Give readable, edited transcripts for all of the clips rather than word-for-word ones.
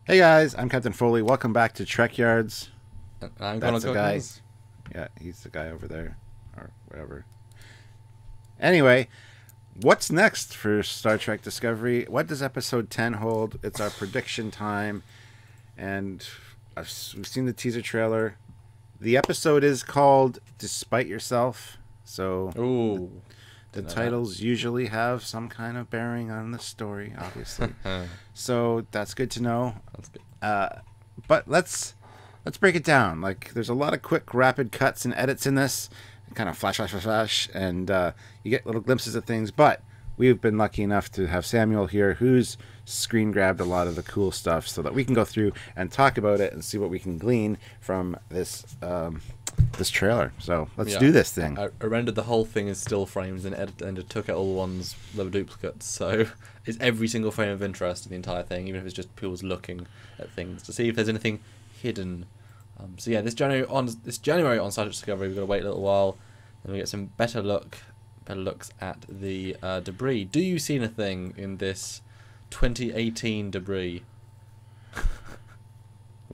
Hey guys, I'm Captain Foley. Welcome back to Trekyards. I'm gonna That's the go guy. Yeah, he's the guy over there, or whatever. Anyway, what's next for Star Trek Discovery? What does Episode 10 hold? It's our prediction time, and we've seen the teaser trailer. The episode is called "Despite Yourself," so Ooh, the didn't know titles usually have some kind of bearing on the story, obviously. So that's good to know. that's good. But let's break it down. Like, there's a lot of quick, rapid cuts and edits in this, kind of flash, flash, flash, flash, and you get little glimpses of things. But we've been lucky enough to have Samuel here, who's screen grabbed a lot of the cool stuff, so that we can go through and talk about it and see what we can glean from this trailer. So let's do this thing. I rendered the whole thing as still frames and just took out all the ones that were duplicates. So it's every single frame of interest in the entire thing, even if it's just people looking at things to see if there's anything hidden. So yeah, this January on Star Trek Discovery, we've got to wait a little while, and we get some better looks at the debris. Do you see anything in this 2018 debris?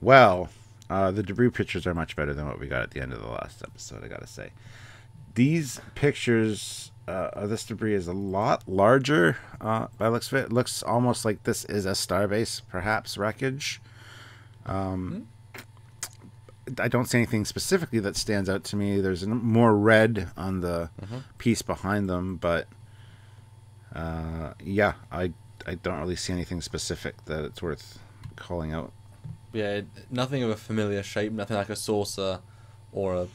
Well, the debris pictures are much better than what we got at the end of the last episode, I gotta say. These pictures of this debris is a lot larger by the looks of it. It looks almost like this is a starbase, perhaps wreckage. I don't see anything specifically that stands out to me. There's more red on the piece behind them, but yeah, I don't really see anything specific that it's worth calling out. Yeah, nothing of a familiar shape, nothing like a saucer or a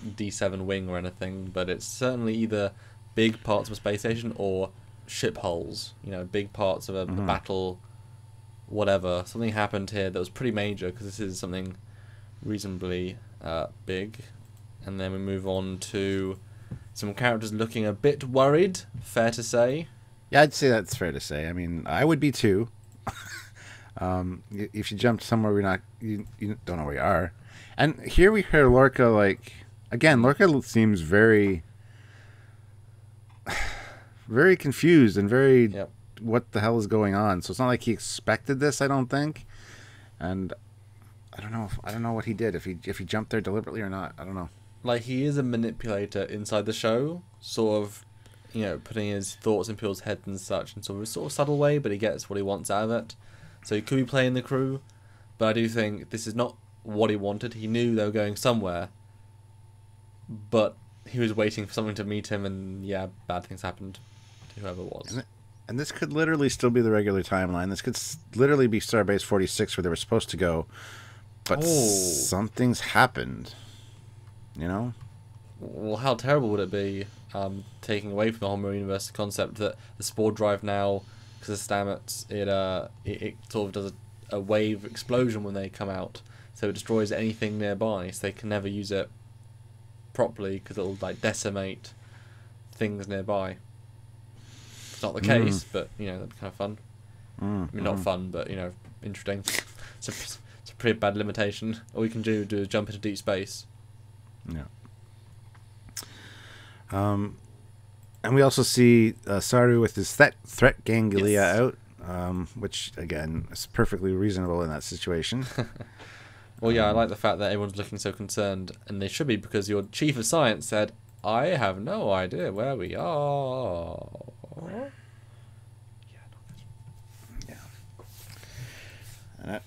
D7 wing or anything, but it's certainly either big parts of a space station or ship hulls. You know, big parts of a battle, whatever. Something happened here that was pretty major, because this is something reasonably big. And then we move on to some characters looking a bit worried, fair to say. Yeah, I'd say that's fair to say. I mean, I would be too. If you jump somewhere you don't know where you are. And here we hear Lorca, like, again, Lorca seems very very confused and very what the hell is going on. So it's not like he expected this, I don't think. And I don't know what he did, if he jumped there deliberately or not. I don't know. Like, he is a manipulator inside the show, sort of, you know, putting his thoughts in people's heads and such in sort of subtle way, but he gets what he wants out of it. So he could be playing the crew, but I do think this is not what he wanted. He knew they were going somewhere, but he was waiting for someone to meet him, and yeah, bad things happened to whoever it was. And this could literally still be the regular timeline. This could literally be Starbase 46 where they were supposed to go, but something's happened, you know? Well, how terrible would it be, taking away from the whole Mirror Universe concept that the spore drive now, because of Stamets, it sort of does a wave explosion when they come out, so it destroys anything nearby, so they can never use it properly because it'll like decimate things nearby. It's not the case, but you know, that'd be kind of fun. I mean, not fun, but you know, interesting. It's a pretty bad limitation. All you can do is jump into deep space. Yeah. And we also see Saru with his threat ganglia out, which, again, is perfectly reasonable in that situation. Well, yeah, I like the fact that everyone's looking so concerned, and they should be, because your chief of science said, I have no idea where we are. Yeah.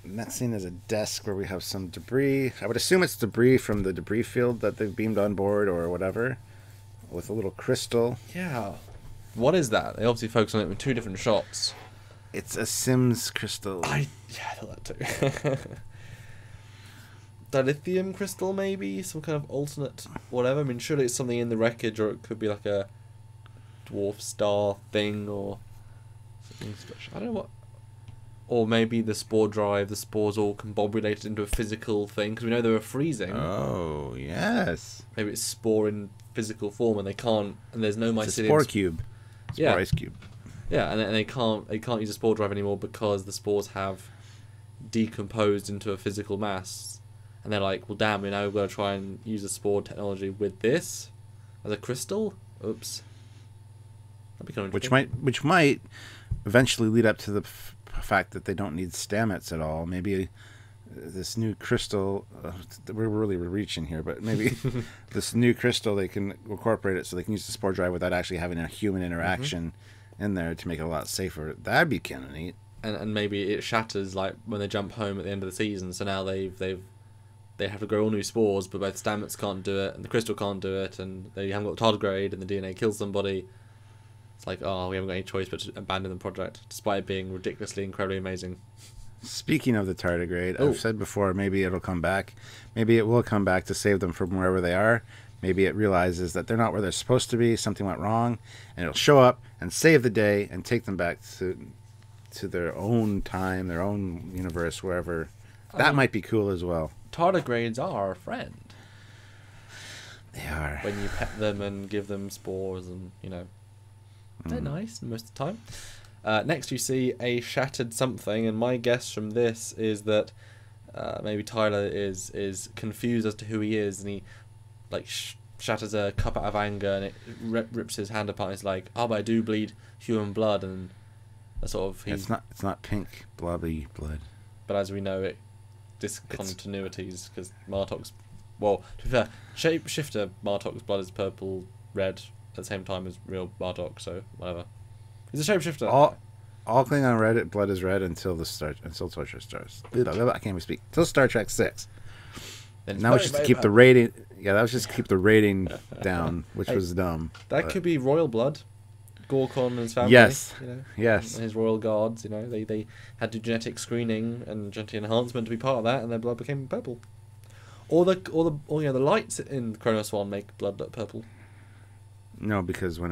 And that scene is a desk where we have some debris. I would assume it's debris from the debris field that they've beamed on board or whatever, with a little crystal. Yeah. What is that? They obviously focus on it with two different shots. It's a Sims crystal. I thought that too. Dilithium crystal, maybe? Some kind of alternate whatever. I mean, surely it's something in the wreckage, or it could be like a dwarf star thing, or something special. I don't know what. Or maybe the spore drive, the spores all combobulated into a physical thing, because we know they were freezing. Oh, yes. Maybe it's spore in physical form, and they can't, and there's no mycelium. It's a spore cube. Spore ice cube. Yeah, and they can't use a spore drive anymore because the spores have decomposed into a physical mass. And they're like, well, damn, now we've got to try and use the spore technology with this as a crystal. Oops. That'd be kind of which might eventually lead up to the fact that they don't need stamets at all. Maybe this new crystal, we're really reaching here, but maybe this new crystal, they can incorporate it so they can use the spore drive without actually having a human interaction in there to make it a lot safer. That'd be kind of neat. And maybe it shatters like when they jump home at the end of the season. So now they have to grow all new spores, but both stamets can't do it, and the crystal can't do it, and they haven't got the tardigrade, and the DNA kills somebody. It's like, oh, we haven't got any choice but to abandon the project, despite it being ridiculously, incredibly amazing. Speaking of the tardigrade, I've said before, maybe it'll come back. Maybe it will come back to save them from wherever they are. Maybe it realizes that they're not where they're supposed to be, something went wrong, and it'll show up and save the day and take them back to their own time, their own universe, wherever. That might be cool as well. Tardigrades are our friend. They are. When you pet them and give them spores and, they're nice most of the time. Next you see a shattered something, and my guess from this is that maybe Tyler is confused as to who he is, and he shatters a cup out of anger, and it rips his hand apart, and he's like, oh, but I do bleed human blood, and sort of... It's not pink, blobby blood. But as we know, it discontinuities, because Martok's... Well, to be fair, Shapeshifter Martok's blood is purple, red, at the same time as real Martok, so whatever. He's a shapeshifter. All Klingon blood is red until Torture starts. I can't even speak. Until Star Trek 6. Now it's just to keep the rating. Yeah, that was just to keep the rating down, which was dumb. That could be royal blood. Gorkon and his family. Yes. Yes. And his royal guards. They had to do genetic screening and genetic enhancement to be part of that, and their blood became purple. Or the lights in Kronos 1 make blood look purple. No, because when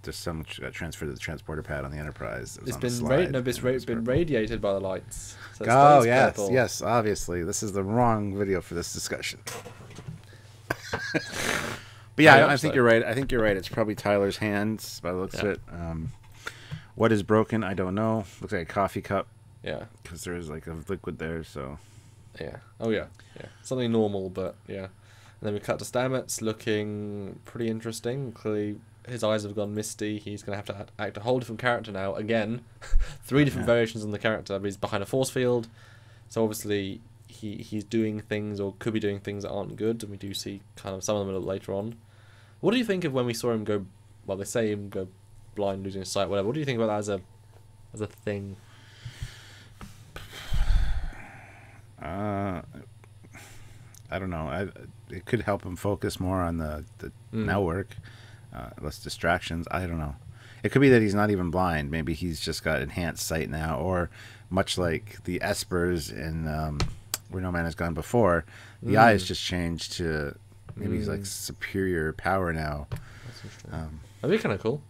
there's some got transferred to the transporter pad on the Enterprise. It's been radiated by the lights. So yes, purple. Yes, obviously. This is the wrong video for this discussion. But yeah, I think you're right. It's probably Tyler's hands by the looks of it. What is broken? I don't know. Looks like a coffee cup. Yeah. Because there is like a liquid there, so. Yeah. Oh yeah. Yeah. Something normal, but yeah. And then we cut to Stamets, looking pretty interesting. Clearly, his eyes have gone misty. He's going to have to act a whole different character now. Again, 3 different variations on the character. But he's behind a force field, so obviously he's doing things, or could be doing things that aren't good. And we do see kind of some of them a little later on. What do you think of when we saw him go? Well, they say him go blind, losing his sight, whatever. What do you think about that as a thing? I don't know. It could help him focus more on the network, less distractions. I don't know. It could be that he's not even blind. Maybe he's just got enhanced sight now, or much like the Espers in Where No Man Has Gone Before, the eyes just changed to maybe he's like superior power now. That's interesting. That'd be kind of cool.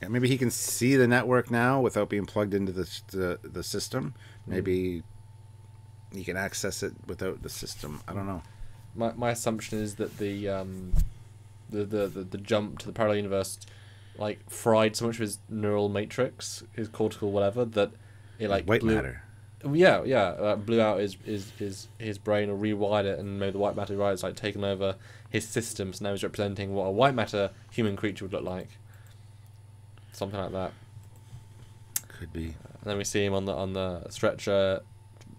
Yeah, maybe he can see the network now without being plugged into the system. Maybe he can access it without the system. I don't know. My assumption is that the jump to the parallel universe like fried so much of his neural matrix, his cortical whatever, that it like white matter. Yeah, blew out his brain, or rewired it, and made the white matter rise, like taken over his system. So now he's representing what a white matter human creature would look like. Something like that. Could be. And then we see him on the stretcher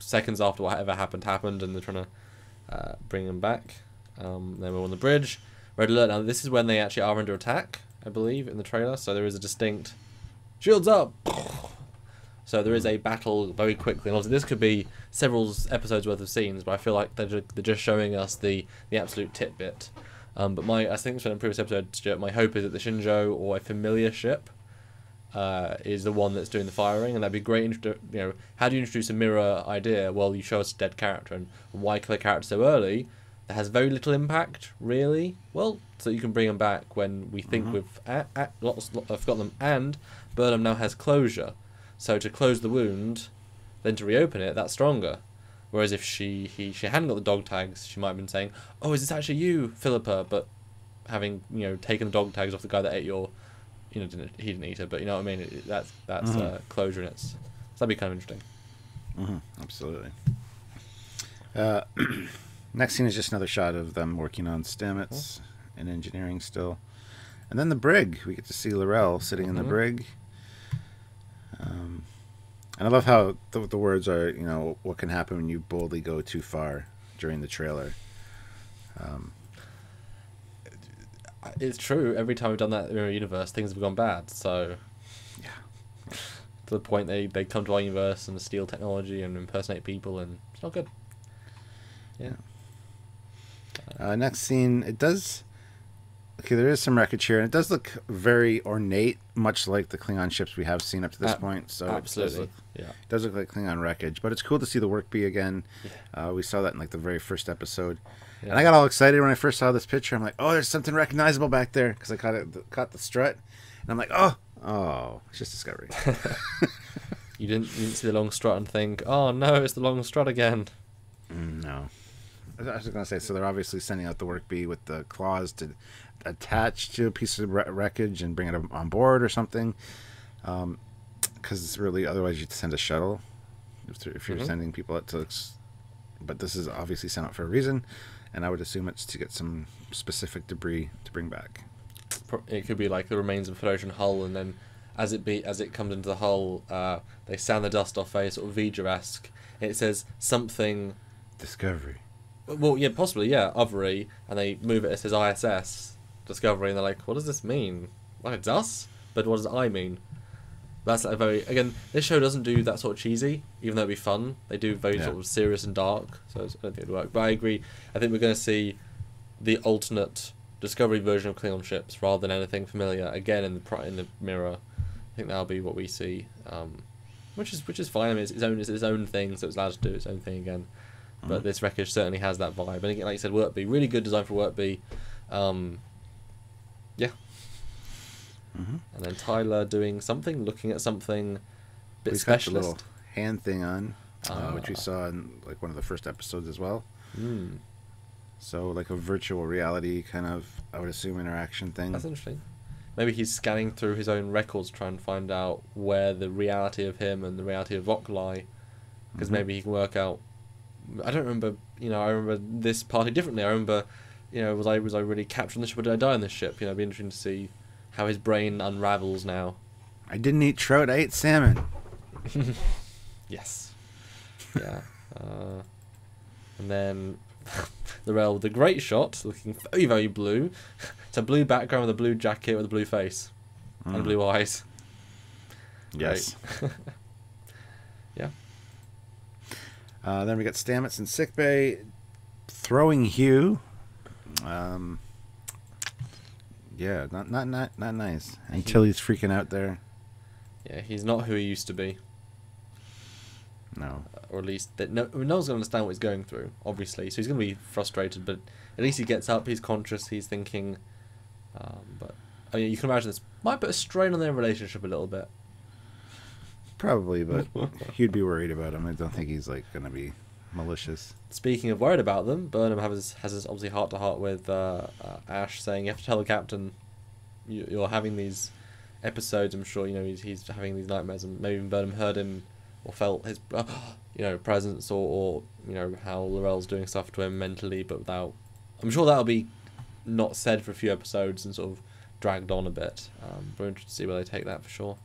seconds after whatever happened, and they're trying to bring him back. Then we're on the bridge. Red alert. Now this is when they actually are under attack, I believe, in the trailer. So there is a distinct shields up. So there is a battle very quickly. And obviously this could be several episodes worth of scenes, but I feel like they're just showing us the absolute tidbit. But I think in a previous episode, Stuart, my hope is that the Shinjo, or a familiar ship, is the one that's doing the firing, and that'd be great. How do you introduce a mirror idea? Well, you show us a dead character, and why kill a character so early? That has very little impact, really. Well, so you can bring them back when we think we've forgotten them, and Burnham now has closure. So to close the wound, then to reopen it, that's stronger. Whereas if she hadn't got the dog tags, she might have been saying, "Oh, is this actually you, Philippa?" But having taken the dog tags off the guy that ate your, he didn't eat her, but you know what I mean. That's closure, and so that'd be kind of interesting. Absolutely. Next scene is just another shot of them working on Stamets and engineering still, and then the brig. We get to see L'Rell sitting in the brig. And I love how the words are, what can happen when you boldly go too far during the trailer. It's true. Every time we've done that in Mirror Universe, things have gone bad. So, Yeah. to the point they come to our universe and steal technology and impersonate people, and it's not good. Yeah. Next scene, it does. Okay, there is some wreckage here, and it does look very ornate, much like the Klingon ships we have seen up to this point. So absolutely, it does look like Klingon wreckage, but it's cool to see the work bee again. Yeah. We saw that in like the very first episode, and I got all excited when I first saw this picture. I'm like, oh, there's something recognizable back there because I caught the strut, and I'm like, oh, it's just Discovery. You didn't see the long strut and think, oh no, it's the long strut again. No. I was going to say, so they're obviously sending out the work bee with the claws to attach to a piece of wreckage and bring it on board or something. Because it's really, otherwise you'd send a shuttle if you're sending people out to. But this is obviously sent out for a reason, and I would assume it's to get some specific debris to bring back. It could be like the remains of a Federation hull, and then as it comes into the hull, they sand the dust off a sort of V'ger-esque. It says something. Discovery. Well, yeah, possibly, yeah, Othery, and they move it, it says ISS, Discovery, and they're like, what does this mean? Like, it's us? But what does I mean? That's like again, this show doesn't do that sort of cheesy, even though it'd be fun. They do very sort of serious and dark, so I don't think it'd work. But I agree, I think we're going to see the alternate Discovery version of Klingon ships, rather than anything familiar, again, in the mirror. I think that'll be what we see, which is fine. I mean, it's its own thing, so it's allowed to do its own thing again. But this wreckage certainly has that vibe. And again, like you said, work bee, really good design for work bee. Yeah. And then Tyler doing something, looking at something, bit specialist. Got the little hand thing on, which we saw in like one of the first episodes as well. So like a virtual reality kind of, I would assume, interaction thing. That's interesting. Maybe he's scanning through his own records, trying to find out where the reality of him and the reality of Vok lie, because maybe he can work out. I don't remember. I remember this party differently. I remember, was I really captured on the ship or did I die on this ship? It'd be interesting to see how his brain unravels now. I didn't eat trout. I ate salmon. Yes. Yeah. And then the rail with a great shot, looking very, very blue. It's a blue background with a blue jacket with a blue face and blue eyes. Yes. Yeah. Then we got Stamets in sickbay, throwing Hugh. Yeah, not nice. Until he's freaking out there. Yeah, he's not who he used to be. No. Or at least no one's going to understand what he's going through, obviously. So he's going to be frustrated, but at least he gets up, he's conscious, he's thinking. But I mean, you can imagine this might put a strain on their relationship a little bit. Probably, but he'd be worried about him. I don't think he's like going to be malicious. Speaking of worried about them, Burnham has this obviously heart-to-heart with Ash, saying you have to tell the captain you're having these episodes. I'm sure he's having these nightmares, and maybe even Burnham heard him or felt his presence or how L'Rell's doing stuff to him mentally, but without. I'm sure that'll be not said for a few episodes and sort of dragged on a bit. We're interested to see where they take that for sure.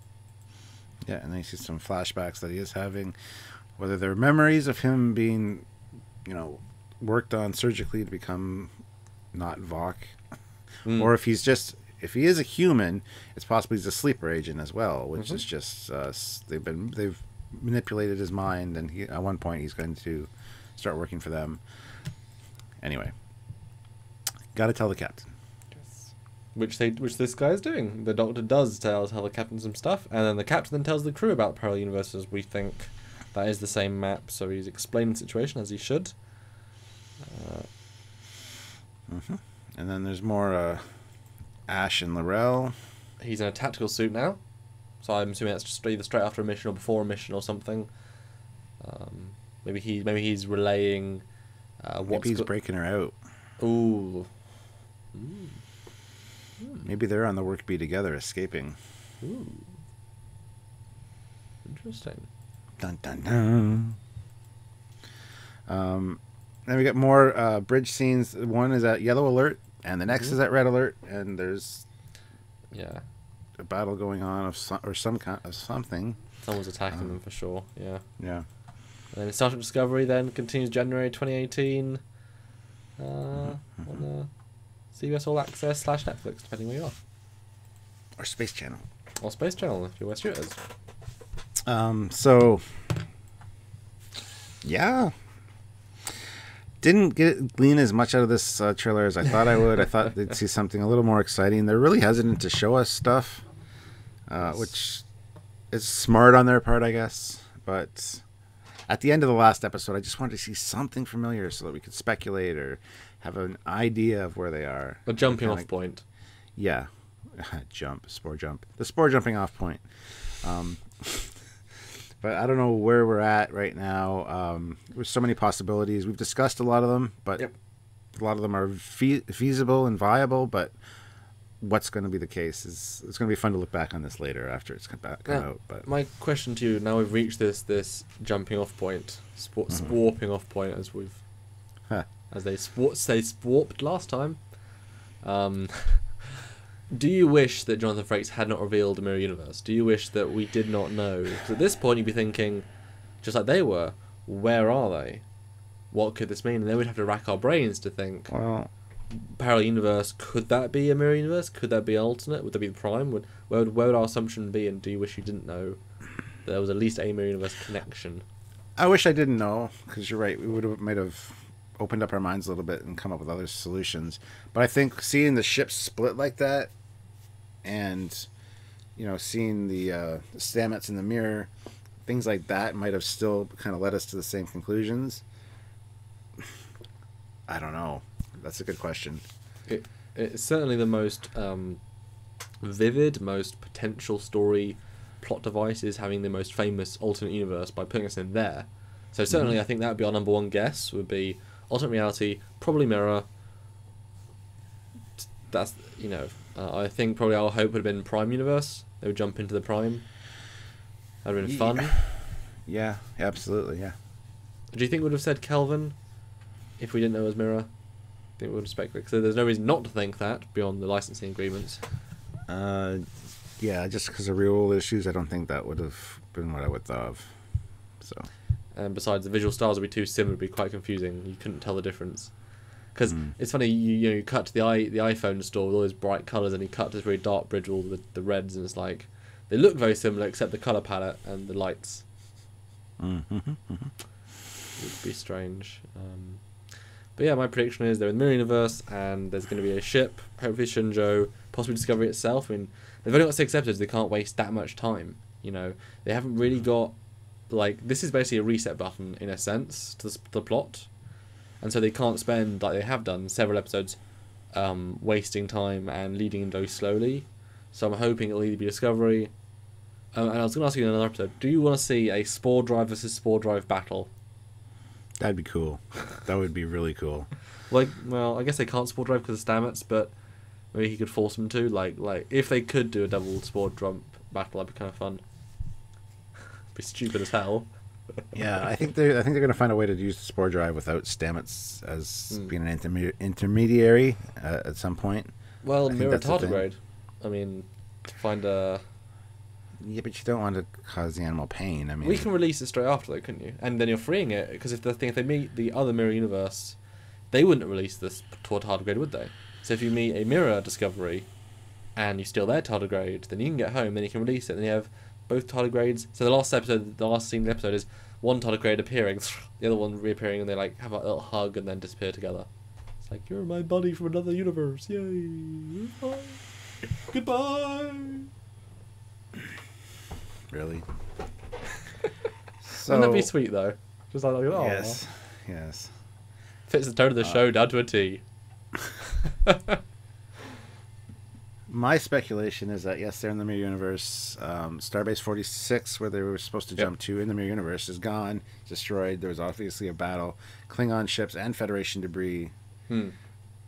Yeah, and then you see some flashbacks that he is having, whether they're memories of him being, worked on surgically to become not Vok, or if he is a human, it's possibly he's a sleeper agent as well, which is just they've manipulated his mind, and at one point he's going to start working for them. Anyway, got to tell the captain. Which this guy is doing. The Doctor does tell the captain some stuff, and then the captain then tells the crew about parallel universes. We think that is the same map, so he's explaining the situation as he should. And then there's more Ash and L'Rell. He's in a tactical suit now, so I'm assuming that's just either straight after a mission or before a mission or something. Maybe he's relaying. Maybe he's breaking her out. Ooh. Maybe they're on the work bee together, escaping. Ooh. Interesting. Dun dun dun. Then we got more bridge scenes. One is at yellow alert, and the next is at red alert. And there's a battle going on or some kind of something. Someone's attacking them for sure. Yeah. Yeah. And then Star Trek Discovery then continues January 2018 on CBS All Access / Netflix, depending where you are. Or Space Channel. Or Space Channel if you're West Shooters. So, yeah. Didn't glean as much out of this trailer as I thought I would. I thought they'd see something a little more exciting. They're really hesitant to show us stuff, which is smart on their part, I guess. But at the end of the last episode, I just wanted to see something familiar so that we could speculate or have an idea of where they are. A jumping off point. Yeah. Spore jump. The spore jumping off point. But I don't know where we're at right now. There's so many possibilities. We've discussed a lot of them, but a lot of them are feasible and viable. But what's going to be the case is it's going to be fun to look back on this later after it's come out. But my question to you now, we've reached this jumping off point, swarping off point, as we've as they swarped last time. Do you wish that Jonathan Frakes had not revealed the mirror universe? Do you wish that we did not know? Because at this point you'd be thinking, just like they were, where are they? What could this mean? And then we'd have to rack our brains to think, well, parallel universe, could that be a mirror universe? Could that be alternate? Would that be the prime? Where would our assumption be? And do you wish you didn't know that there was at least a mirror universe connection? I wish I didn't know, because you're right. We might have opened up our minds a little bit and come up with other solutions. But I think seeing the ship split like that, and seeing the stamets in the mirror, things like that might have still kind of led us to the same conclusions. I don't know. That's a good question. It's certainly the most vivid, most potential story plot device is having the most famous alternate universe by putting us in there. So certainly I think that would be our number one guess, would be alternate reality, probably mirror. That's, I think probably our hope would have been Prime Universe. They would jump into the Prime. That would have been fun. Yeah, absolutely, yeah. Do you think we would have said Kelvin if we didn't know it was Mirror? I think we would have speculated. So there's no reason not to think that beyond the licensing agreements. Yeah, just because of real issues, I don't think that would have been what I would thought of. So. And besides, the visual styles would be too similar, would be quite confusing. You couldn't tell the difference. Because it's funny, you cut to the iPhone store with all those bright colours, and you cut to this very dark bridge with all the reds, and it's like they look very similar except the colour palette and the lights. It would be strange. But yeah, my prediction is they're in the mirror universe, and there's going to be a ship, hopefully Shunjo, possibly Discovery itself. I mean, they've only got 6 episodes; they can't waste that much time. They haven't really got this is basically a reset button in a sense to the plot. And so they can't spend, like they have done, several episodes wasting time and leading very slowly. So I'm hoping it'll either be Discovery. And I was going to ask you in another episode, do you want to see a Spore Drive versus Spore Drive battle? That'd be cool. That would be really cool. Well, I guess they can't Spore Drive because of Stamets, but maybe he could force them to. Like if they could do a double Spore Drive battle, that'd be kind of fun. Be stupid as hell. Yeah, I think they're going to find a way to use the Spore Drive without Stamets as being an intermediary at some point. Well, mirror tardigrade. I mean, to find a. Yeah, but you don't want to cause the animal pain. I mean, we can release it straight after, though, couldn't you? And then you're freeing it, because if they meet the other mirror universe, they wouldn't release this toward tardigrade, would they? So if you meet a mirror Discovery, and you steal their tardigrade, then you can get home, then you can release it, and you have both tardigrades. So the last scene of the episode is one tardigrade appearing, the other one reappearing, and they have a little hug and then disappear together. It's like, you're my buddy from another universe, yay! Goodbye. Really? Wouldn't that be sweet though? Just like, oh, yes. Fits the tone of the show down to a T. My speculation is that yes, they're in the mirror universe. Starbase 46, where they were supposed to jump to in the mirror universe, is gone, destroyed. There was obviously a battle, Klingon ships and Federation debris.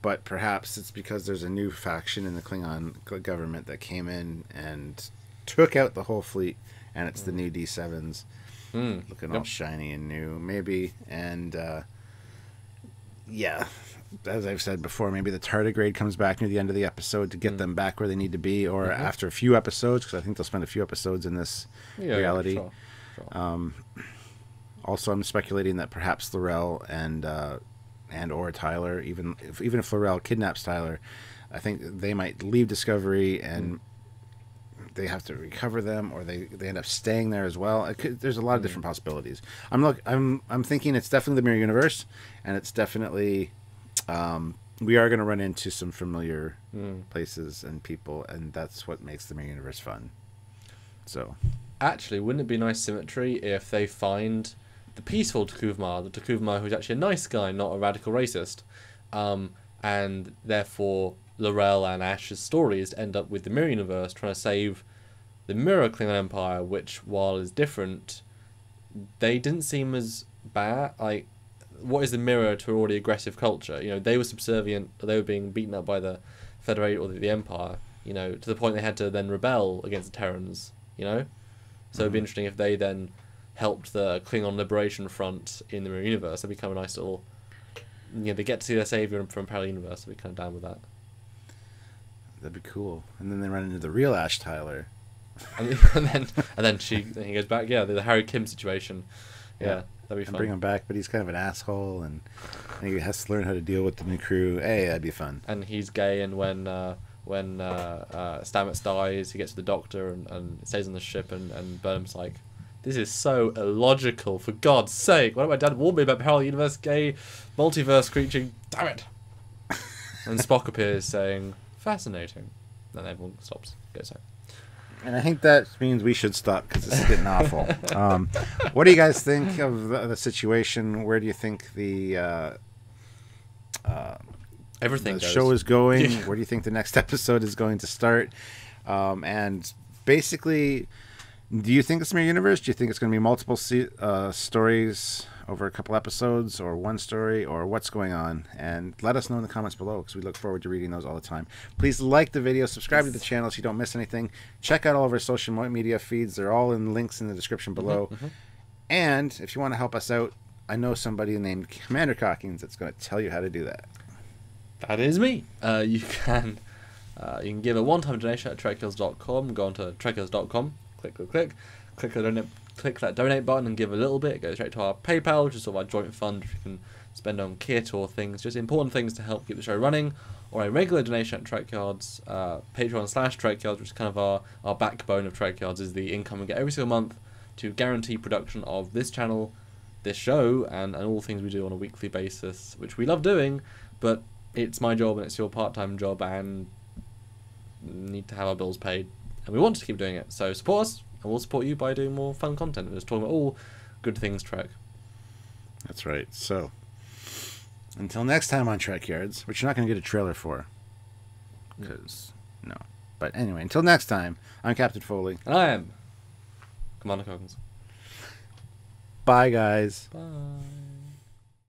But perhaps it's because there's a new faction in the Klingon government that came in and took out the whole fleet, and it's the new D7s, looking all shiny and new, maybe. And yeah, as I've said before, maybe the tardigrade comes back near the end of the episode to get them back where they need to be, or after a few episodes, because I think they'll spend a few episodes in this reality. Yeah, sure. Also, I'm speculating that perhaps Laurel and or Tyler, even if Laurel kidnaps Tyler, I think they might leave Discovery and they have to recover them, or they end up staying there as well. There's a lot of different possibilities. I'm thinking it's definitely the mirror universe, and it's definitely we are going to run into some familiar places and people, and that's what makes the mirror universe fun. So, actually, wouldn't it be nice symmetry if they find the peaceful Takuvma, the Takuvma who's actually a nice guy, not a radical racist, and therefore Laurel and Ash's stories end up with the mirror universe trying to save the mirror Klingon Empire, which, while is different, they didn't seem as bad. Like, what is the mirror to an already aggressive culture? You know, they were subservient, they were being beaten up by the Federate or the Empire, you know, to the point they had to then rebel against the Terrans, you know? So it'd be interesting if they then helped the Klingon Liberation Front in the mirror universe. That'd be kind of a nice little... You know, they get to see their savior from a parallel universe. I'd be kind of down with that. That'd be cool. And then they run into the real Ash Tyler. and then he goes back. Yeah, the Harry Kim situation. Yeah, that'd be fun. And bring him back, but he's kind of an asshole, and he has to learn how to deal with the new crew. Hey, that'd be fun. And he's gay, and when Stamets dies, he gets to the doctor and stays on the ship, and Burnham's like, this is so illogical, for God's sake. Why don't my dad warn me about parallel universe, gay, multiverse creature? Damn it. And Spock appears saying, fascinating. Then everyone stops. Goes home. And I think that means we should stop, because this is getting awful. What do you guys think of the situation? Where do you think the everything goes. show is going? Where do you think the next episode is going to start? And basically... Do you think it's a mirror universe? Do you think it's going to be multiple stories over a couple episodes, or one story, or what's going on? And let us know in the comments below, because we look forward to reading those all the time. Please like the video, subscribe to the channel so you don't miss anything. Check out all of our social media feeds. They're all in links in the description below. And if you want to help us out, I know somebody named Commander Cockings that's going to tell you how to do that. That is me. You can give a one-time donation at Trekyards.com. Go on to Trekyards.com. Click that donate button and give a little bit. It goes straight to our PayPal, which is sort of our joint fund, which you can spend on kit or things, just important things to help keep the show running. Or a regular donation at Trekyards, Patreon/Trekyards, which is kind of our backbone of Trekyards, is the income we get every single month to guarantee production of this channel, this show, and all things we do on a weekly basis, which we love doing, but it's my job and it's your part-time job, and need to have our bills paid. And we want to keep doing it, so support us, and we'll support you by doing more fun content. We're just talking about all good things Trek. That's right. So, until next time on Trekyards, which you're not going to get a trailer for, because, no. But anyway, until next time, I'm Captain Foley. And I am Commander Coggins. Bye, guys. Bye.